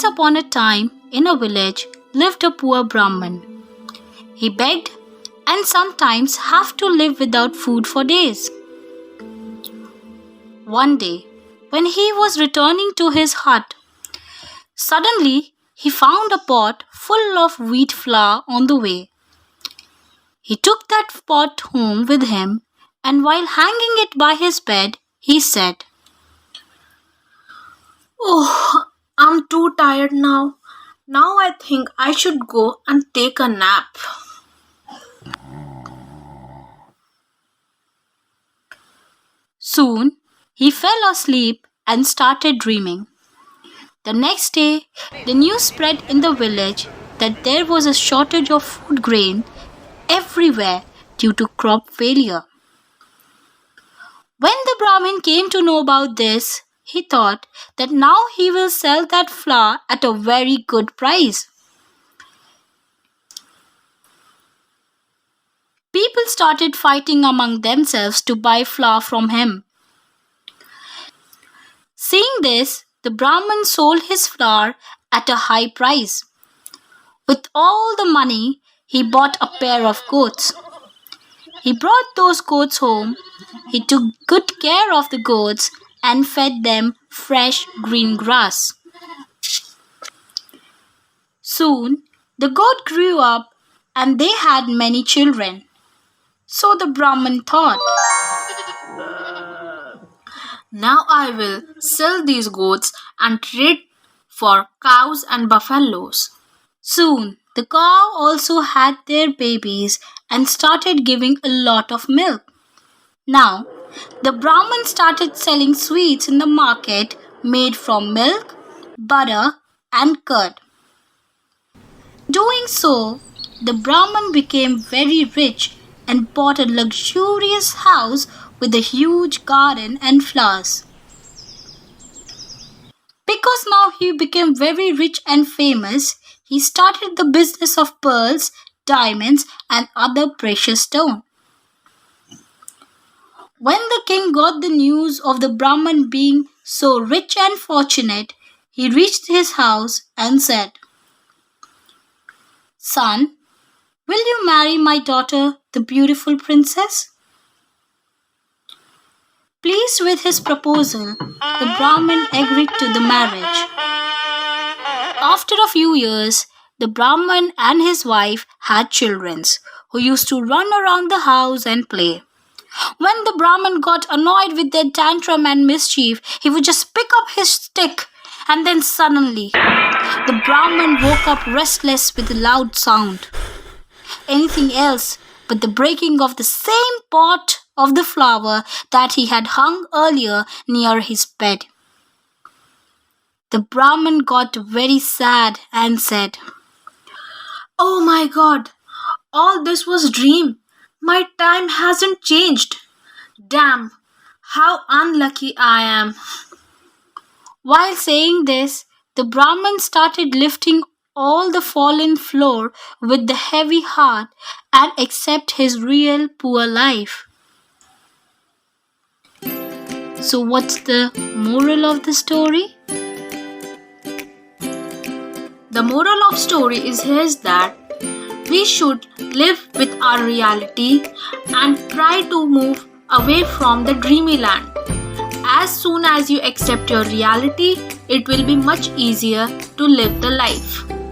Once upon a time, in a village, lived a poor Brahmin. He begged and sometimes have to live without food for days. One day, when he was returning to his hut, suddenly he found a pot full of wheat flour on the way. He took that pot home with him, and while hanging it by his bed, he said, Oh, I'm too tired now. Now I think I should go and take a nap. Soon he fell asleep and started dreaming. The next day, the news spread in the village that there was a shortage of food grain everywhere due to crop failure. When the Brahmin came to know about this, he thought that now he will sell that flour at a very good price. People started fighting among themselves to buy flour from him. Seeing this, the Brahmin sold his flour at a high price. With all the money, he bought a pair of goats. He brought those goats home. He took good care of the goats and fed them fresh green grass. Soon, the goat grew up and they had many children. So the Brahmin thought, Now I will sell these goats and trade for cows and buffaloes. Soon, the cow also had their babies and started giving a lot of milk. Now, the Brahmin started selling sweets in the market made from milk, butter, and curd. Doing so, the Brahmin became very rich and bought a luxurious house with a huge garden and flowers. Because now he became very rich and famous, he started the business of pearls, diamonds, and other precious stones. When the king got the news of the Brahmin being so rich and fortunate, he reached his house and said, Son, will you marry my daughter, the beautiful princess? Pleased with his proposal, the Brahmin agreed to the marriage. After a few years, the Brahmin and his wife had children who used to run around the house and play. When the Brahmin got annoyed with their tantrum and mischief, he would just pick up his stick and then suddenly the Brahmin woke up restless with a loud sound. Anything else but the breaking of the same pot of the flour that he had hung earlier near his bed. The Brahmin got very sad and said, Oh my God, all this was dream. My time hasn't changed. Damn, how unlucky I am. While saying this, the Brahmin started lifting all the fallen floor with the heavy heart and accept his real poor life. So what's the moral of the story? The moral of story is that we should live with our reality and try to move away from the dreamy land. As soon as you accept your reality, it will be much easier to live the life.